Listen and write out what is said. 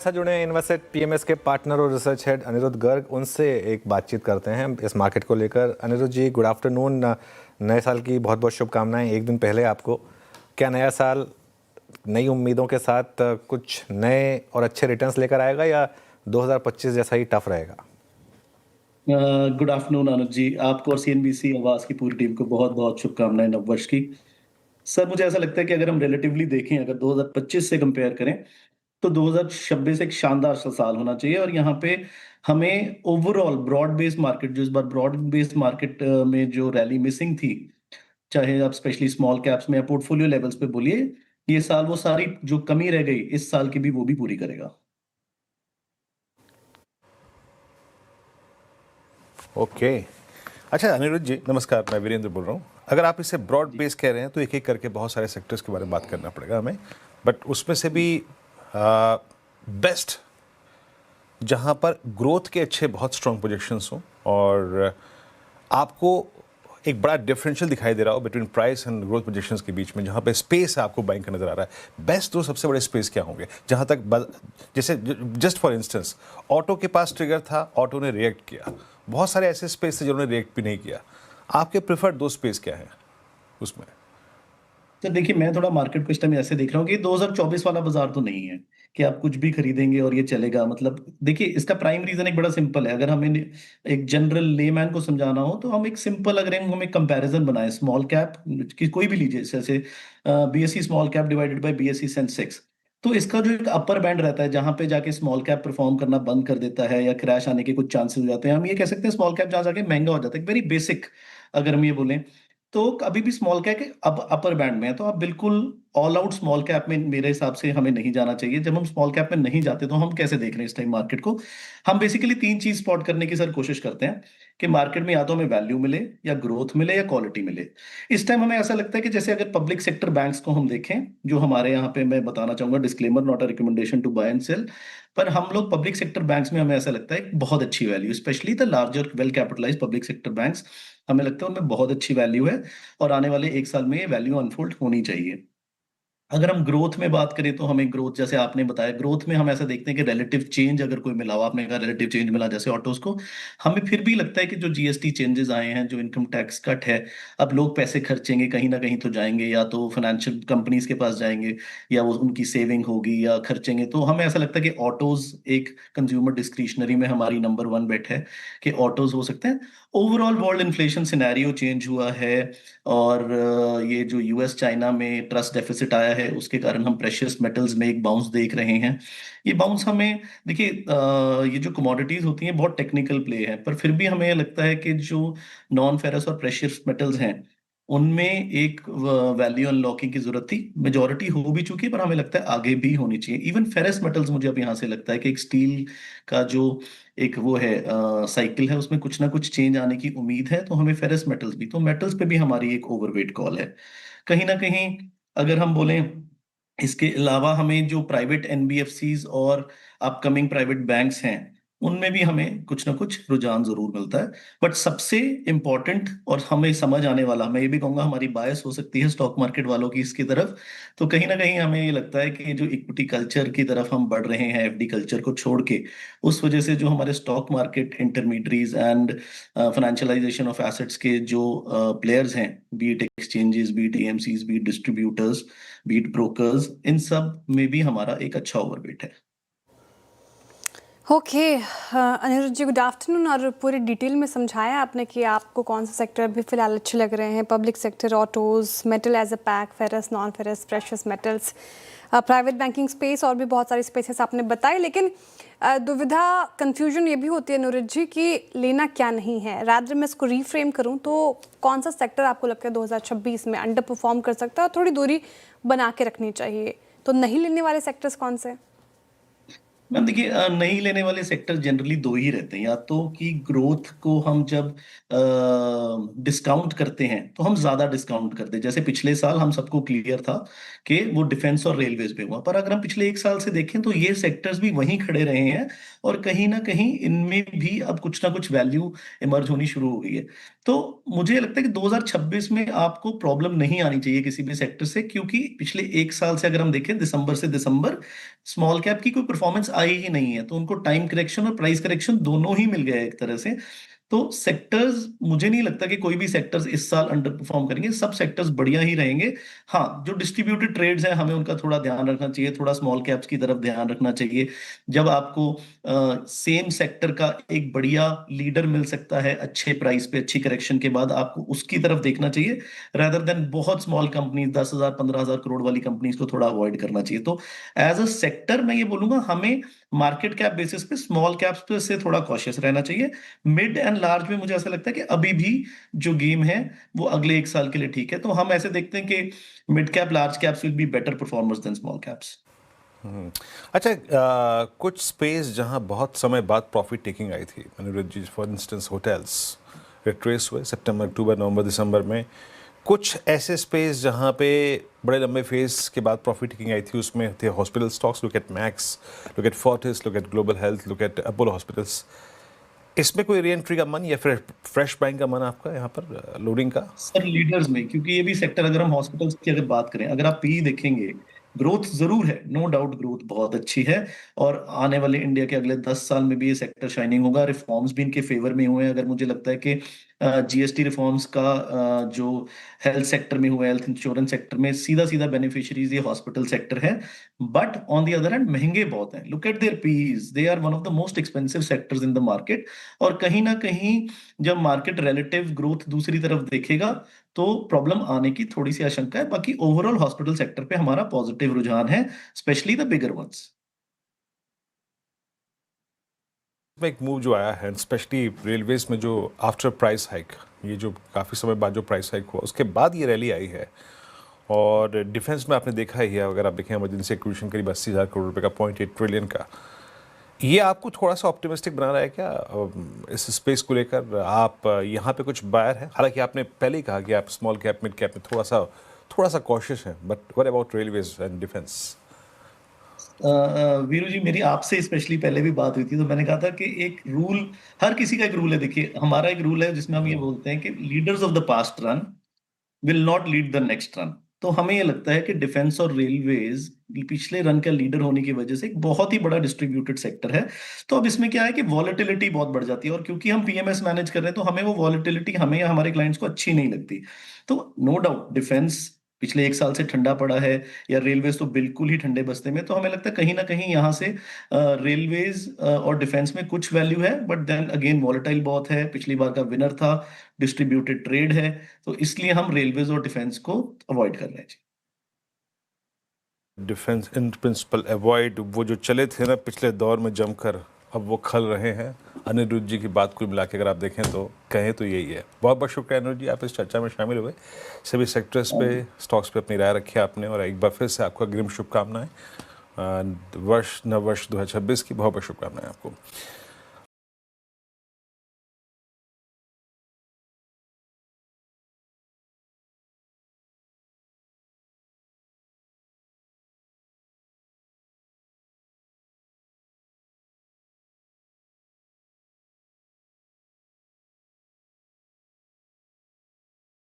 साथ जुड़े हैं इन्वेस्टेड पीएमएस के पार्टनर और रिसर्च हेड अनिरुद्ध गर्ग। उनसे एक बातचीत करते हैं इस मार्केट को लेकर। Anirudh ji, good afternoon. नए साल की बहुत बहुत शुभकामनाएं एक दिन पहले आपको। क्या नया साल नई उम्मीदों के साथ कुछ नए और अच्छे रिटर्न्स लेकर आएगा या 2025 जैसा ही टफ रहेगा? गुड आफ्टरनून अनुज जी, आपको और सीएनबीसी आवाज की पूरी टीम को बहुत बहुत शुभकामनाएं नववर्ष की। सर, मुझे ऐसा लगता है कि अगर हम रिलेटिवली देखें, अगर 2025 से कंपेयर करें, तो 2026 एक शानदार सा साल होना चाहिए। और यहाँ पे हमें ओवरऑल ब्रॉड बेस्ड मार्केट, जो इस बार ब्रॉड बेस्ड मार्केट में जो रैली मिसिंग थी, चाहे आप स्पेशली स्मॉल कैप्स में या पोर्टफोलियो लेवल्स पे बोलिए, ये साल वो सारी जो कमी रह गई इस साल की भी वो भी पूरी करेगा। ओके। अच्छा अनिरुद्ध जी, नमस्कार। मैं वीरेंद्र बोल रहा हूँ। अगर आप इसे ब्रॉड बेस कह रहे हैं तो एक एक करके बहुत सारे सेक्टर्स के बारे में बात करना पड़ेगा हमें, बट उसमें से भी बेस्ट जहाँ पर ग्रोथ के अच्छे बहुत स्ट्रॉन्ग प्रोजेक्शंस हों और आपको एक बड़ा डिफरेंशियल दिखाई दे रहा हो between price and growth projections के बीच में, जहाँ पे स्पेस आपको बाइंग का नजर आ रहा है, बेस्ट दो सबसे बड़े स्पेस क्या होंगे? जहाँ तक जैसे जस्ट फॉर इंस्टेंस ऑटो के पास ट्रिगर था, ऑटो ने रिएक्ट किया। बहुत सारे ऐसे स्पेस थे जिन्होंने रिएक्ट भी नहीं किया। आपके प्रेफर्ड दो स्पेस क्या है उसमें? तो देखिए, मैं थोड़ा मार्केट को इस टाइम ऐसे देख रहा हूँ कि 2024 वाला बाजार तो नहीं है कि आप कुछ भी खरीदेंगे और ये चलेगा। मतलब देखिए, इसका प्राइम रीजन एक बड़ा सिंपल है। अगर हमें एक जनरल लेमैन को समझाना हो तो हम एक सिंपल, अगर हम एक कंपैरिजन बनाए स्मॉल कैप की कोई भी लीजिए, जैसे BSE small cap divided by BSE Sensex, तो इसका जो एक अपर बैंड रहता है जहां पे जाके स्मॉल कैप परफॉर्म करना बंद कर देता है या क्रैश आने के कुछ चांसेस हो जाते हैं, हम ये कह सकते हैं स्मॉल कैप जहां जाके महंगा हो जाता है, वेरी बेसिक अगर हम ये बोलें। तो अभी भी स्मॉल कैप अब अपर बैंड में है, तो आप बिल्कुल ऑल आउट स्मॉल कैप में मेरे हिसाब से हमें नहीं जाना चाहिए। जब हम स्मॉल कैप में नहीं जाते तो हम कैसे देख रहे हैं इस टाइम मार्केट को? हम बेसिकली तीन चीज स्पॉट करने की सर कोशिश करते हैं कि मार्केट में या तो हमें वैल्यू मिले या ग्रोथ मिले या क्वालिटी मिले। इस टाइम हमें ऐसा लगता है कि जैसे अगर पब्लिक सेक्टर बैंक्स को हम देखें, जो हमारे यहाँ पे, मैं बताना चाहूंगा disclaimer, not a recommendation to buy and sell, पर हम लोग पब्लिक सेक्टर बैंक्स में हमें ऐसा लगता है बहुत अच्छी value, specially the larger well capitalize public sector banks, हमें लगता है उनमें बहुत अच्छी वैल्यू है और आने वाले एक साल में ये वैल्यू अनफोल्ड होनी चाहिए। अगर हम ग्रोथ में बात करें तो हमें ग्रोथ, जैसे आपने बताया, ग्रोथ में हम ऐसा देखते हैं कि रिलेटिव चेंज अगर कोई मिला हुआ, आपने कहा रिलेटिव चेंज मिला जैसे ऑटोज को, हमें फिर भी लगता है कि जो जीएसटी चेंजेस आए हैं, जो इनकम टैक्स कट है, अब लोग पैसे खर्चेंगे कहीं ना कहीं तो जाएंगे, या तो फाइनेंशियल कंपनीज के पास जाएंगे या वो उनकी सेविंग होगी या खर्चेंगे। तो हमें ऐसा लगता है कि ऑटोज एक कंज्यूमर डिस्क्रिशनरी में हमारी नंबर वन बेट है कि ऑटोज हो सकते हैं। Overall world inflation scenario change हुआ है और ये जो यूएस चाइना में ट्रस्ट डेफिसिट आया है उसके कारण हम प्रेशियस मेटल्स में एक बाउंस देख रहे हैं। ये बाउंस हमें, देखिए, ये जो कमोडिटीज होती हैं बहुत टेक्निकल प्ले है, पर फिर भी हमें लगता है कि जो नॉन फेरस और प्रेशियस मेटल्स हैं उनमें एक वैल्यू अनलॉकिंग की जरूरत थी। मेजोरिटी हो भी चुकी है पर हमें लगता है आगे भी होनी चाहिए। इवन फेरस मेटल्स, मुझे अब यहाँ से लगता है कि एक स्टील का जो एक वो है साइकिल है, उसमें कुछ ना कुछ चेंज आने की उम्मीद है, तो हमें फेरस मेटल्स भी, तो मेटल्स पे भी हमारी एक ओवरवेट कॉल है कहीं ना कहीं। अगर हम बोलें, इसके अलावा हमें जो प्राइवेट एनबीएफसीज और अपकमिंग प्राइवेट बैंक्स हैं उनमें भी हमें कुछ ना कुछ रुझान जरूर मिलता है। बट सबसे इंपॉर्टेंट और हमें समझ आने वाला, मैं ये भी कहूंगा हमारी बायस हो सकती है स्टॉक मार्केट वालों की इसकी तरफ, तो कहीं ना कहीं हमें ये लगता है कि जो इक्विटी कल्चर की तरफ हम बढ़ रहे हैं एफडी कल्चर को छोड़ के, उस वजह से जो हमारे stock market intermediaries and financialisation of assets के जो प्लेयर्स हैं, be it exchanges, be it AMCs, be it distributors, be it brokers, इन सब में भी हमारा एक अच्छा ओवरवेट है। Okay Anirudh ji, good afternoon. और पूरी डिटेल में समझाया आपने कि आपको कौन से सेक्टर अभी फिलहाल अच्छे लग रहे हैं। Public sector, autos, metal as a pack, ferrous, non ferrous, precious metals, private banking space और भी बहुत सारी स्पेसेस आपने बताए। लेकिन दुविधा, कंफ्यूजन ये भी होती है अनिरुद्ध जी कि लेना क्या नहीं है। रादर मैं इसको रीफ्रेम करूं तो कौन सा सेक्टर आपको लगता है 2026 में अंडर परफॉर्म कर सकता है और थोड़ी दूरी बना के रखनी चाहिए? तो नहीं लेने वाले सेक्टर्स कौन से? मैम देखिए, नहीं लेने वाले सेक्टर जनरली दो ही रहते हैं। या तो कि ग्रोथ को हम जब डिस्काउंट करते हैं तो हम ज्यादा डिस्काउंट करते हैं, जैसे पिछले साल हम सबको क्लियर था कि वो डिफेंस और रेलवेज पे हुआ, पर अगर हम पिछले एक साल से देखें तो ये सेक्टर्स भी वहीं खड़े रहे हैं और कहीं ना कहीं इनमें भी अब कुछ ना कुछ वैल्यू इमर्ज होनी शुरू हो गई है। तो मुझे लगता है कि 2026 में आपको प्रॉब्लम नहीं आनी चाहिए किसी भी सेक्टर से, क्योंकि पिछले एक साल से अगर हम देखें दिसंबर से दिसंबर, स्मॉल कैप की कोई परफॉर्मेंस आई ही नहीं है, तो उनको टाइम करेक्शन और प्राइस करेक्शन दोनों ही मिल गया है एक तरह से। तो सेक्टर्स, मुझे नहीं लगता कि कोई भी सेक्टर्स इस साल अंडर परफॉर्म करेंगे, सब सेक्टर्स बढ़िया ही रहेंगे। हाँ, जो डिस्ट्रीब्यूटेड ट्रेड्स हैं हमें उनका थोड़ा ध्यान रखना चाहिए, थोड़ा स्मॉल कैप्स की तरफ ध्यान रखना चाहिए। जब आपको सेम सेक्टर का एक बढ़िया लीडर मिल सकता है अच्छे प्राइस पे, अच्छी करेक्शन के बाद, आपको उसकी तरफ देखना चाहिए, रादर देन बहुत स्मॉल कंपनीज, 10,000 15,000 करोड़ वाली कंपनीज को थोड़ा अवॉइड करना चाहिए। तो एज अ सेक्टर मैं ये बोलूंगा, हमें मार्केट कैप बेसिस पे स्मॉल कैप्स पे से थोड़ा कॉशियस रहना चाहिए। मिड एंड लार्ज में मुझे ऐसा लगता है कि अभी भी जो गेम है वो अगले एक साल के लिए ठीक है। तो हम ऐसे देखते हैं कि mid cap large caps will be better performers than small caps. अच्छा, कुछ स्पेस जहां बहुत समय बाद प्रॉफिट टेकिंग आई थी, अनिरुद्ध जी, फॉर इंस्टेंस होटल्स रिट्रेस हुए सितंबर, अक्टूबर, नवंबर, दिसंबर में। कुछ ऐसे स्पेस जहां पे बड़े लंबे फेज के बाद प्रॉफिट टेकिंग आई थी, उसमें थे hospital stocks, look at max, look at Fortis, look at global health, look at Apollo hospitals. इसमें कोई री एंट्री का मन या फिर फ्रेश बाइंग का मन आपका यहाँ पर, लोडिंग का? सर लीडर्स में, क्योंकि ये भी सेक्टर, अगर हम हॉस्पिटल्स की अगर बात करें, अगर आप पी देखेंगे, ग्रोथ जरूर है, नो डाउट ग्रोथ बहुत अच्छी है, और आने वाले इंडिया के अगले 10 साल में भी ये सेक्टर शाइनिंग होगा। रिफॉर्म्स भी इनके फेवर में हुए हैं। अगर मुझे लगता है कि जीएसटी रिफॉर्म्स का जो हेल्थ सेक्टर में हुआ है, हेल्थ इंश्योरेंस सेक्टर में, सीधा सीधा बेनिफिशियरीज ये हॉस्पिटल सेक्टर है। But on the other hand महंगे बहुत हैं। Look at their PEs, they are one of the most expensive sectors in the market. और कहीं ना कहीं जब मार्केट रिलेटिव ग्रोथ दूसरी तरफ देखेगा तो प्रॉब्लम आने की थोड़ी सी आशंका है। बाकी ओवरऑल हॉस्पिटल सेक्टर पे हमारा पॉजिटिव रुझान है, स्पेशली द बिगर वंस। में एक मूव जो आया है, स्पेशली रेलवेज में, जो आफ्टर प्राइस हाइक, ये जो काफ़ी समय बाद जो प्राइस हाइक हुआ उसके बाद ये रैली आई है। और डिफेंस में आपने देखा ही है, अगर आप देखें इमरजेंसी एक्विजिशन करीब 80,000 करोड़ रुपए का, 0.8 ट्रिलियन का। ये आपको थोड़ा सा ऑप्टिमिस्टिक बना रहा है क्या इस स्पेस को लेकर? आप यहाँ पे कुछ बायर हैं, हालांकि आपने पहले ही कहा कि आप स्मॉल कैप मिड कैप में थोड़ा सा कॉशियस हैं, but what about railways and defence? Veeru ji, मेरी आपसे स्पेशली पहले भी बात हुई थी, तो मैंने कहा था कि एक रूल, हर किसी का एक रूल है। देखिए, हमारा एक रूल है जिसमें हम ये बोलते हैं कि leaders of the past run will not lead the next run. तो हमें ये लगता है कि डिफेंस और रेलवेज पिछले रन का लीडर होने की वजह से एक बहुत ही बड़ा डिस्ट्रीब्यूटेड सेक्टर है। तो अब इसमें क्या है कि वॉलेटिलिटी बहुत बढ़ जाती है, और क्योंकि हम पीएमएस मैनेज कर रहे हैं तो हमें वो वॉलेटिलिटी, हमें या हमारे क्लाइंट्स को अच्छी नहीं लगती। तो नो डाउट डिफेंस पिछले एक साल से ठंडा पड़ा है, या रेलवेज तो बिल्कुल ही ठंडे बस्ते में। तो हमें लगता है कहीं ना कहीं यहाँ से रेलवेज और डिफेंस में कुछ वैल्यू है, बट देन अगेन वॉलेटाइल बहुत है, पिछली बार का विनर था, डिस्ट्रीब्यूटेड ट्रेड है। तो इसलिए हम रेलवेज और डिफेंस को अवॉइड कर रहे हैं जी। डिफेंस इन प्रिंसिपल अवॉइड, वो जो चले थे ना पिछले दौर में जमकर, अब वो खल रहे हैं। अनिरुद्ध जी की बात कुल मिला के अगर आप देखें तो कहें तो यही है। बहुत बहुत शुक्रिया अनिरुद्ध जी, आप इस चर्चा में शामिल हुए, सभी सेक्टर्स पे, स्टॉक्स पे अपनी राय रखी आपने, और एक बार फिर से आपको अग्रिम शुभकामनाएं। वर्ष 2026 की बहुत बहुत शुभकामनाएं आपको।